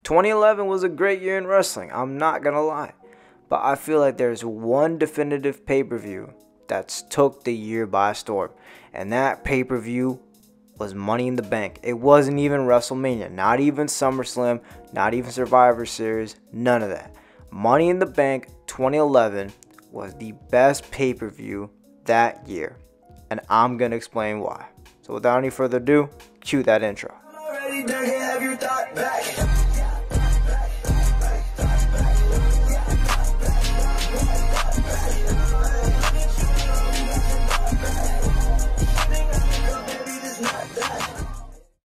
2011 was a great year in wrestling, I'm not gonna lie. But I feel like there's one definitive pay-per-view that's took the year by storm. And that pay-per-view was Money in the Bank. It wasn't even WrestleMania, not even SummerSlam, not even Survivor Series, none of that. Money in the Bank 2011 was the best pay-per-view that year. And I'm gonna explain why. So without any further ado, cue that intro.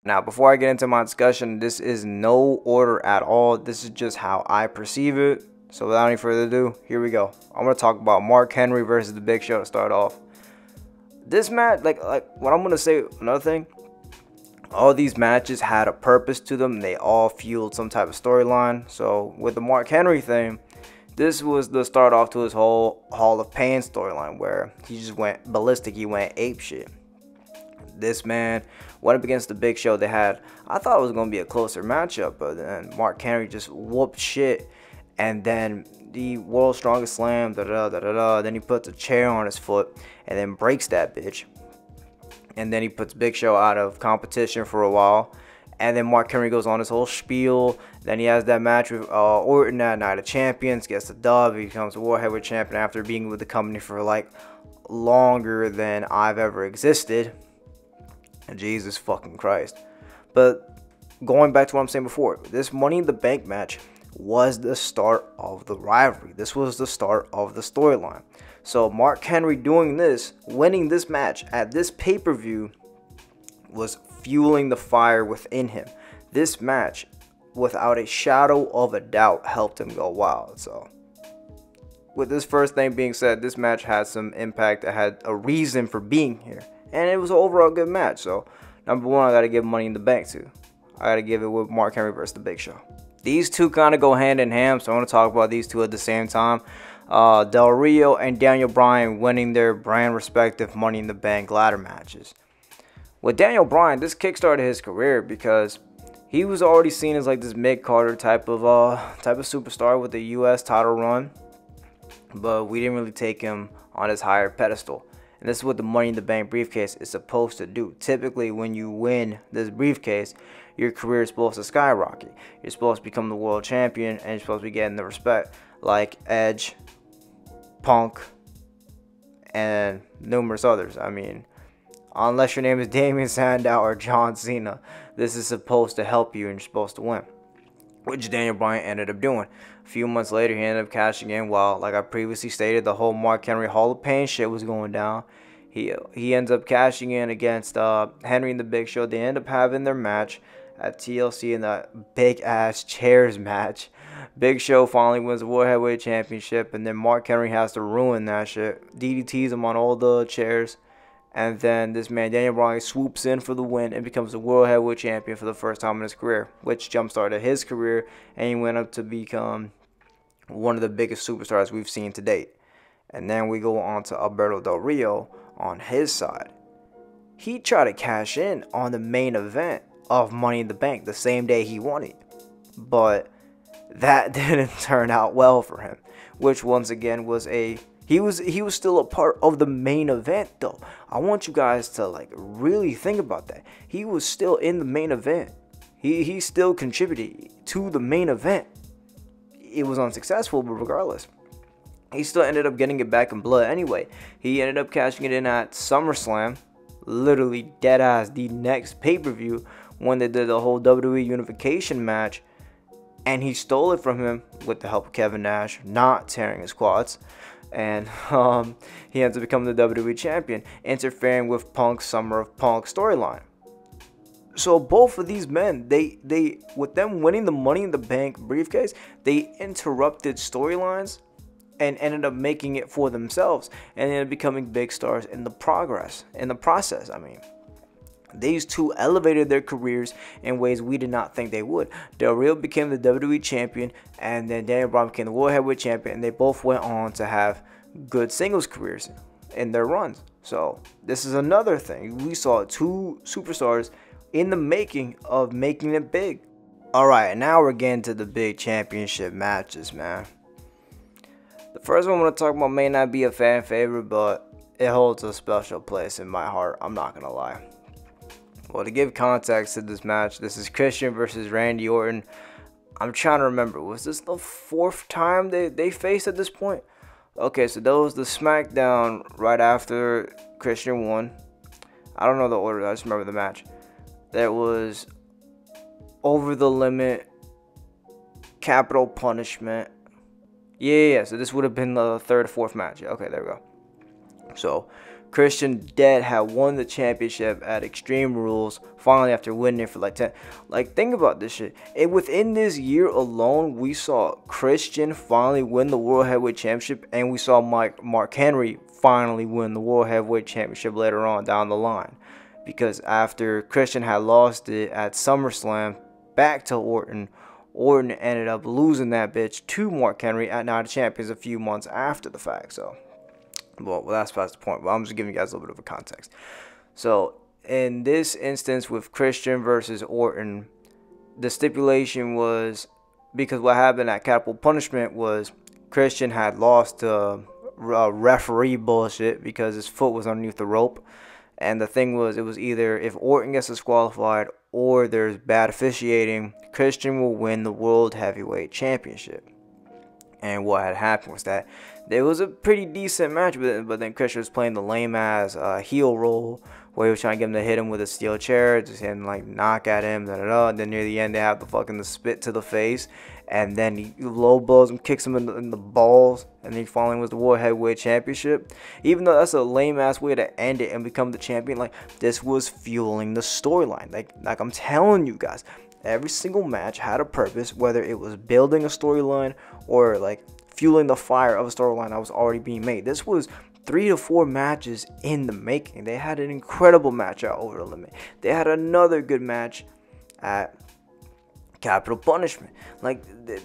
Now, before I get into my discussion, this is no order at all. This is just how I perceive it. So without any further ado, here we go. I'm going to talk about Mark Henry versus The Big Show to start off. This match, like what I'm going to say, another thing, all these matches had a purpose to them. They all fueled some type of storyline. So with the Mark Henry thing, this was the start off to his whole Hall of Pain storyline where he just went ballistic. He went apeshit. This man went up against The Big Show. I thought it was going to be a closer matchup, but then Mark Henry just whooped shit. And then the World's Strongest Slam, then he puts a chair on his foot and then breaks that bitch. And then he puts Big Show out of competition for a while. And then Mark Henry goes on his whole spiel. Then he has that match with Orton at Night of Champions, gets the dub. He becomes a World Heavyweight Champion after being with the company for like longer than I've ever existed. Jesus fucking Christ. But going back to what I'm saying before, this Money in the Bank match was the start of the rivalry. This was the start of the storyline. So Mark Henry doing this, winning this match at this pay-per-view was fueling the fire within him. This match, without a shadow of a doubt, helped him go wild. So with this first thing being said, this match had some impact. It had a reason for being here. And it was an overall good match. So, number one, I got to give Money in the Bank to. I got to give it with Mark Henry versus The Big Show. These two kind of go hand in hand, so I want to talk about these two at the same time. Del Rio and Daniel Bryan winning their brand respective Money in the Bank ladder matches. With Daniel Bryan, this kickstarted his career because he was already seen as like this mid-carder type of superstar with the U.S. title run. But we didn't really take him on his higher pedestal. And this is what the Money in the Bank briefcase is supposed to do. Typically, when you win this briefcase, your career is supposed to skyrocket. You're supposed to become the world champion, and you're supposed to be getting the respect like Edge, Punk, and numerous others. I mean, unless your name is Damien Sandow or John Cena, this is supposed to help you, and you're supposed to win. Which Daniel Bryan ended up doing. A few months later, he ended up cashing in while, like I previously stated, the whole Mark Henry Hall of Pain shit was going down. He ends up cashing in against Henry and The Big Show. They end up having their match at TLC in that big-ass chairs match. Big Show finally wins the World Heavyweight Championship, and then Mark Henry has to ruin that shit. DDTs him on all the chairs. And then this man, Daniel Bryan, swoops in for the win and becomes the World Heavyweight Champion for the first time in his career, which jump-started his career, and he went up to become one of the biggest superstars we've seen to date. And then we go on to Alberto Del Rio on his side. He tried to cash in on the main event of Money in the Bank the same day he won it. But that didn't turn out well for him, which once again was he was still a part of the main event though. I want you guys to like really think about that. He was still in the main event. He still contributed to the main event. It was unsuccessful, but regardless, he still ended up getting it back in blood anyway. He ended up cashing it in at SummerSlam, literally dead ass the next pay-per-view when they did the whole WWE unification match, and he stole it from him with the help of Kevin Nash, not tearing his quads. And he ends up becoming the WWE champion, interfering with Punk's Summer of Punk storyline. So both of these men, they with them winning the Money in the Bank briefcase, they interrupted storylines and ended up making it for themselves and ended up becoming big stars in the process. I mean, these two elevated their careers in ways we did not think they would. Del Rio became the WWE champion, and then Daniel Bryan became the World Heavyweight champion, and they both went on to have good singles careers in their runs. So this is another thing. We saw two superstars in the making of making it big. Alright, now we're getting to the big championship matches, man. The first one I'm going to talk about may not be a fan favorite, but it holds a special place in my heart. I'm not going to lie. Well, to give context to this match, this is Christian versus Randy Orton. I'm trying to remember, was this the 4th time they faced at this point? Okay, so that was the SmackDown right after Christian won. I don't know the order, I just remember the match. There was Over the Limit, Capital Punishment. Yeah, so this would have been the 3rd or 4th match. Okay, there we go. So, Christian Dead had won the championship at Extreme Rules, finally after winning it for like 10. Like, think about this shit. And within this year alone, we saw Christian finally win the World Heavyweight Championship, and we saw Mark Henry finally win the World Heavyweight Championship later on down the line. Because after Christian had lost it at SummerSlam back to Orton, Orton ended up losing that bitch to Mark Henry at Night of Champions a few months after the fact. So, well, that's past the point, but I'm just giving you guys a little bit of a context. So, in this instance with Christian versus Orton, the stipulation was, because what happened at Capital Punishment was Christian had lost to referee bullshit because his foot was underneath the rope. And the thing was, it was either if Orton gets disqualified or there's bad officiating, Christian will win the World Heavyweight Championship. And what had happened was that there was a pretty decent match, but then Christian was playing the lame-ass heel role, where he was trying to get him to hit him with a steel chair, just him like knock at him, and then near the end they have the spit to the face, and then he low blows him, kicks him in the balls, and he finally wins the World Heavyweight Championship. Even though that's a lame-ass way to end it and become the champion, like, this was fueling the storyline. Like I'm telling you guys, every single match had a purpose, whether it was building a storyline or like fueling the fire of a storyline that was already being made. This was 3 to 4 matches in the making. They had an incredible match at Over the Limit. They had another good match at Capital Punishment. Like,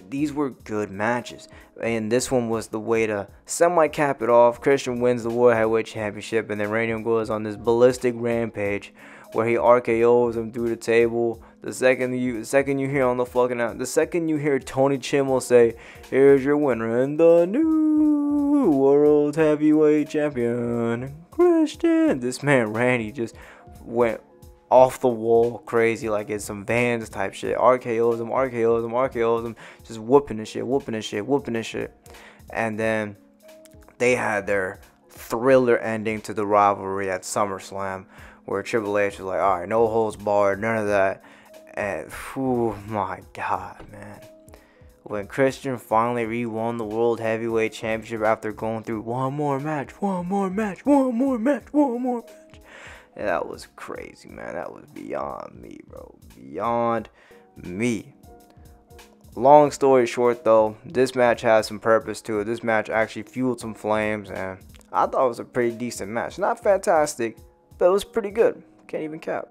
these were good matches. And this one was the way to semi-cap it off. Christian wins the World Heavyweight Championship, and then Randy goes on this ballistic rampage where he RKOs him through the table. The second you hear on the fucking out, the second you hear Tony Chimmel say, "Here's your winner and the new World Heavyweight Champion, Christian," this man Randy just went off the wall crazy, like it's some Vans type shit. RKOs him, just whooping this shit. And then they had their thriller ending to the rivalry at SummerSlam, where Triple H was like, all right, no holds barred, none of that. And, oh my God, man. When Christian finally re-won the World Heavyweight Championship after going through one more match. Yeah, that was crazy, man. That was beyond me, bro. Beyond me. Long story short, though, this match has some purpose to it. This match actually fueled some flames, and I thought it was a pretty decent match. Not fantastic, but it was pretty good. Can't even cap.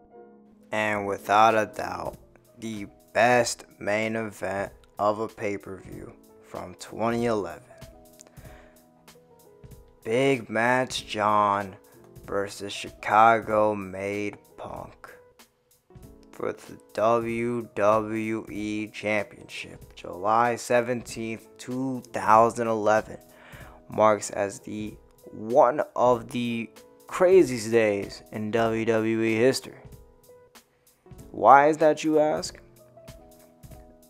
And without a doubt, the best main event of a pay-per-view from 2011. Big Match John versus Chicago-made Punk for the WWE Championship. July 17th, 2011 marks as the one of the craziest days in WWE history. Why is that, you ask?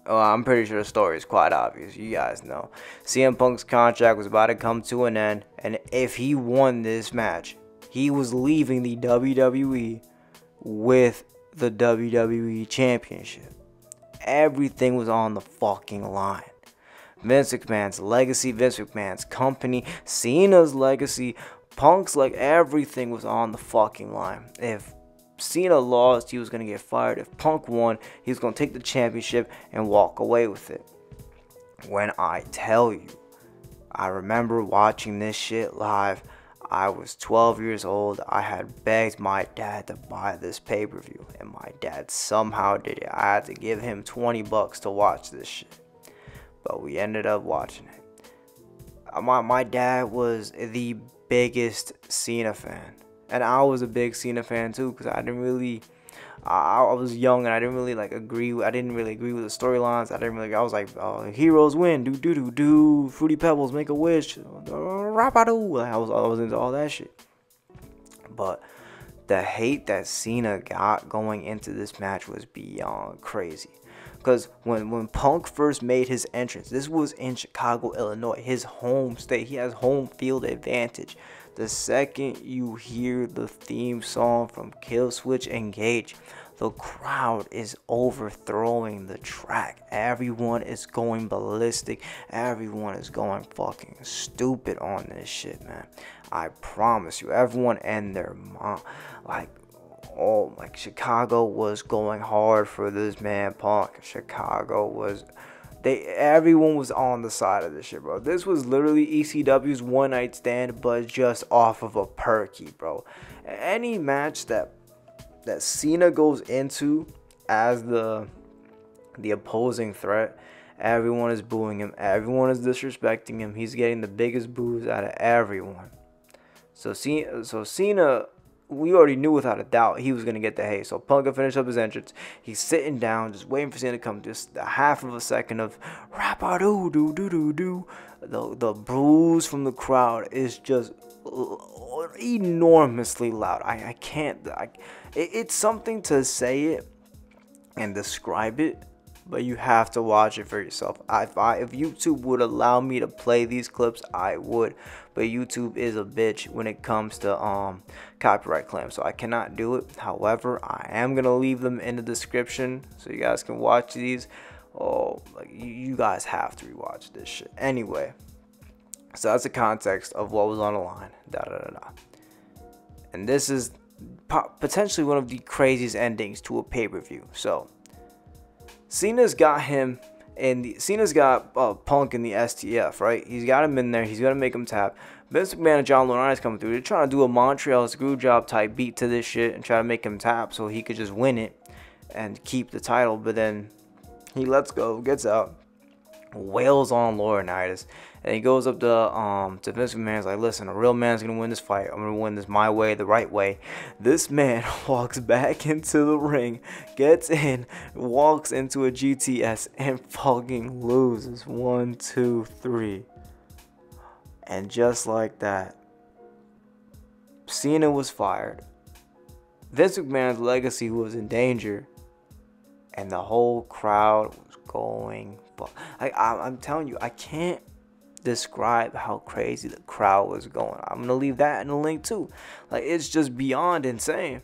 Oh, I'm pretty sure the story is quite obvious. You guys know. CM Punk's contract was about to come to an end, and if he won this match, he was leaving the WWE with the WWE Championship. Everything was on the fucking line. Vince McMahon's legacy, Vince McMahon's company, Cena's legacy, Punk's, like, everything was on the fucking line. If Cena lost, he was going to get fired. If Punk won, he was going to take the championship and walk away with it. When I tell you, I remember watching this shit live. I was 12 years old. I had begged my dad to buy this pay-per-view, and my dad somehow did it. I had to give him $20 to watch this shit, but we ended up watching it. My dad was the biggest Cena fan, and I was a big Cena fan too, because I I was young and I didn't really like agree. I didn't really agree with the storylines. I was like, heroes win, do, fruity pebbles make a wish, rap-a-doo. I was into all that shit. But the hate that Cena got going into this match was beyond crazy. Because when Punk first made his entrance, this was in Chicago, Illinois, his home state. He has home field advantage. The second you hear the theme song from Killswitch Engage, the crowd is overthrowing the track. Everyone is going ballistic. Everyone is going fucking stupid on this shit, man. I promise you, everyone and their mom, like Chicago was going hard for this man Punk. Everyone was on the side of this shit, bro. This was literally ECW's one night stand, but just off of a perky, bro. Any match that Cena goes into as the opposing threat, everyone is booing him. Everyone is disrespecting him. He's getting the biggest boos out of everyone. So Cena, we already knew without a doubt he was going to get the hate. So Punk finished up his entrance. He's sitting down, just waiting for Cena to come. Just a half of a second of rap-a-doo-doo-doo-doo-doo. The boos from the crowd is just enormously loud. I can't. It's something to say it and describe it, but you have to watch it for yourself. If YouTube would allow me to play these clips, I would. But YouTube is a bitch when it comes to copyright claims, so I cannot do it. However, I am gonna leave them in the description so you guys can watch these. Oh, like you guys have to rewatch this shit. Anyway, so that's the context of what was on the line. And this is potentially one of the craziest endings to a pay-per-view. So Cena's got Punk in the STF, right? He's got him in there. He's gonna make him tap. Vince McMahon and John Laurinaitis coming through. They're trying to do a Montreal Screwjob type beat to this shit and try to make him tap so he could just win it and keep the title. But then he lets go, gets out, wails on Laurinaitis, and he goes up to Vince McMahon. He's like, listen, a real man's gonna win this fight. I'm gonna win this my way, the right way. This man walks back into the ring, gets in, walks into a GTS, and fucking loses 1, 2, 3. And just like that, Cena was fired. Vince McMahon's legacy was in danger, and the whole crowd was going. I'm telling you, I can't describe how crazy the crowd was going. I'm gonna leave that in the link too. Like, it's just beyond insane.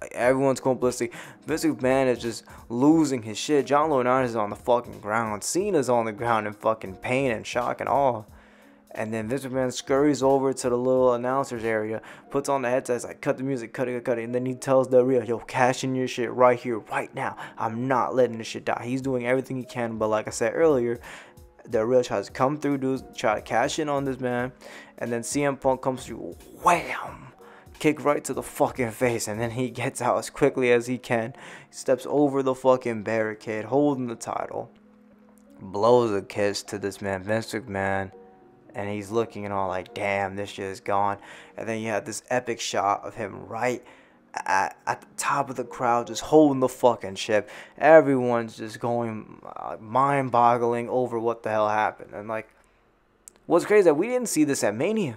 Like, everyone's going ballistic. Vince McMahon is just losing his shit. John Laurinaitis is on the fucking ground. Cena's on the ground in fucking pain and shock and awe. And then Vince McMahon scurries over to the little announcer's area, puts on the headsets, like, cut the music, cut it. And then he tells Del Rio, yo, cash in your shit right here, right now. I'm not letting this shit die. He's doing everything he can, but like I said earlier, Del Rio tries to come through, try to cash in on this man. And then CM Punk comes through, wham! Kick right to the fucking face. And then he gets out as quickly as he can. He steps over the fucking barricade, holding the title. Blows a kiss to this man, Vince McMahon. And he's looking and all like, damn, this shit is gone. And then you have this epic shot of him right at the top of the crowd, just holding the fucking ship. Everyone's just going mind-boggling over what the hell happened. And like, what's crazy is that we didn't see this at Mania.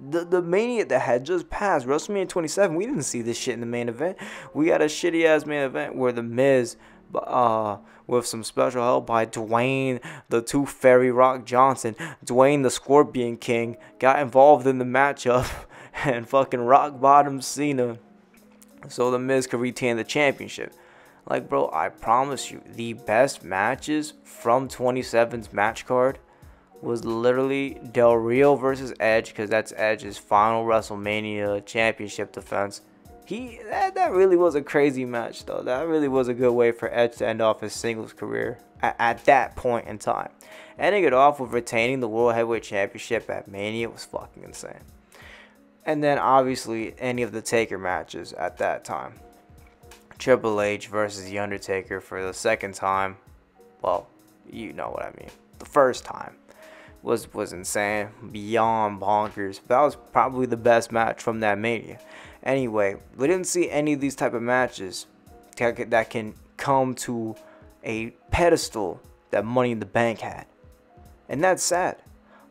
The Mania that had just passed, WrestleMania 27, we didn't see this shit in the main event. We got a shitty-ass main event where The Miz, with some special help by Dwayne the Tooth Fairy Rock Johnson, Dwayne the Scorpion King, got involved in the matchup and fucking rock bottom Cena so The Miz could retain the championship. Like, bro, I promise you, the best matches from 27's match card was literally Del Rio versus Edge, because that's Edge's final WrestleMania championship defense. That really was a crazy match, though. That really was a good way for Edge to end off his singles career at that point in time. Ending it off with retaining the World Heavyweight Championship at Mania was fucking insane. And then, obviously, any of the Taker matches at that time. Triple H versus The Undertaker for the second time. Well, you know what I mean. The first time was insane. Beyond bonkers. That was probably the best match from that Mania. Anyway, we didn't see any of these type of matches that can come to a pedestal that Money in the Bank had. And that's sad.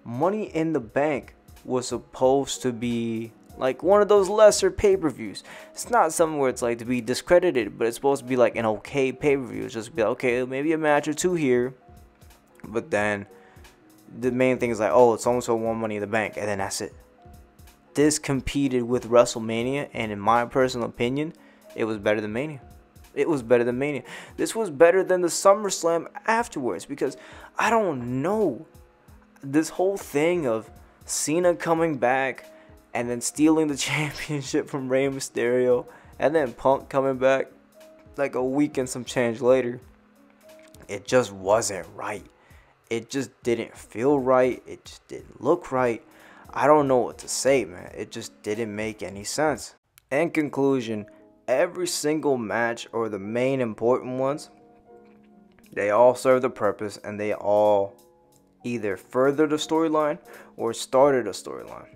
Money in the Bank was supposed to be like one of those lesser pay-per-views. It's not something where it's like to be discredited, but it's supposed to be like an okay pay-per-view. It's just be like, okay, maybe a match or two here, but then the main thing is like, oh, it's so-and-so won Money in the Bank, and then that's it. This competed with WrestleMania, and in my personal opinion, it was better than Mania. It was better than Mania. This was better than the SummerSlam afterwards, because I don't know, this whole thing of Cena coming back and then stealing the championship from Rey Mysterio, and then Punk coming back like a week and some change later, it just wasn't right. It just didn't feel right. It just didn't look right. I don't know what to say, man. It just didn't make any sense. In conclusion, every single match, or the main important ones, they all served a purpose, and they all either furthered a storyline or started a storyline.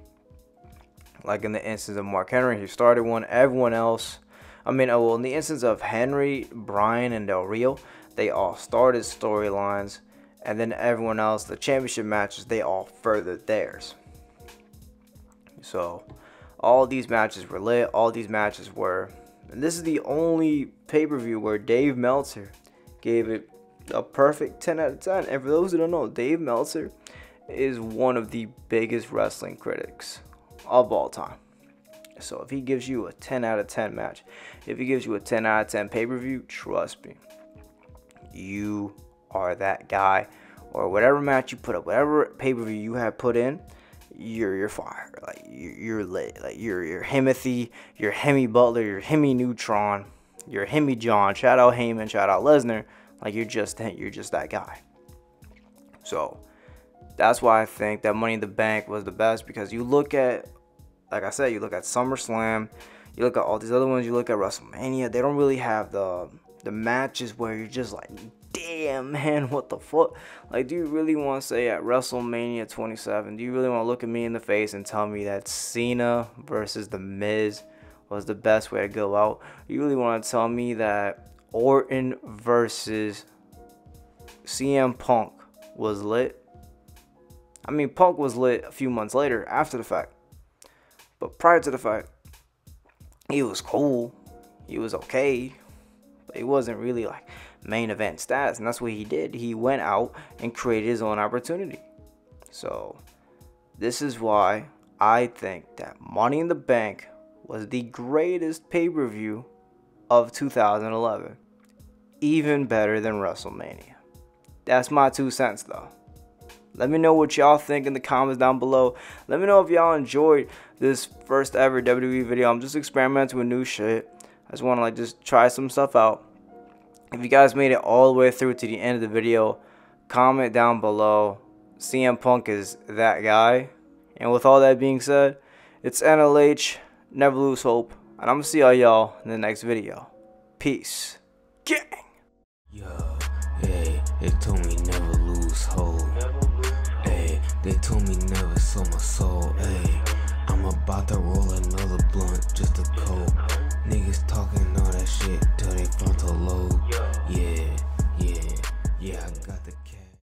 Like in the instance of Mark Henry, he started one. Everyone else, in the instance of Henry, Bryan, and Del Rio, they all started storylines. And then everyone else, the championship matches, they all furthered theirs. So all these matches were lit. All these matches were, and this is the only pay-per-view where Dave Meltzer gave it a perfect 10 out of 10. And for those who don't know, Dave Meltzer is one of the biggest wrestling critics of all time. So if he gives you a 10 out of 10 match, if he gives you a 10 out of 10 pay-per-view, trust me, you are that guy. Or whatever match you put up, whatever pay-per-view you have put in, you're fire. Like you're lit. Like you're Himothy, you're Hemi Butler, you're Hemi Neutron, you're Hemi John. Shout out Heyman, shout out Lesnar. Like you're just that guy. So that's why I think that Money in the Bank was the best, because you look at, like I said, you look at SummerSlam, you look at all these other ones, you look at WrestleMania, they don't really have the matches where you're just like, damn, man, what the fuck? Like, do you really want to say at WrestleMania 27, do you really want to look at me in the face and tell me that Cena versus The Miz was the best way to go out? You really want to tell me that Orton versus CMPunk was lit? Punk was lit a few months later after the fact. But prior to the fact, he was cool. He was okay. But it wasn't really like main event status. And that's what he did. He went out and created his own opportunity. So this is why I think that Money in the Bank was the greatest pay-per-view of 2011. Even better than WrestleMania. That's my 2 cents though. Let me know what y'all think in the comments down below. Let me know if y'all enjoyed this first ever WWE video. I'm just experimenting with new shit. I just want to just try some stuff out. If you guys made it all the way through to the end of the video, comment down below. CM Punk is that guy. And with all that being said, it's NLH. Never lose hope. And I'm going to see all y'all in the next video. Peace. Gang. Yo, hey, they told me never lose hope. Hey, they told me never sell my soul. Hey, I'm about to roll another blunt just to cope. Niggas talking all that shit till they frontal load. Yeah, I got the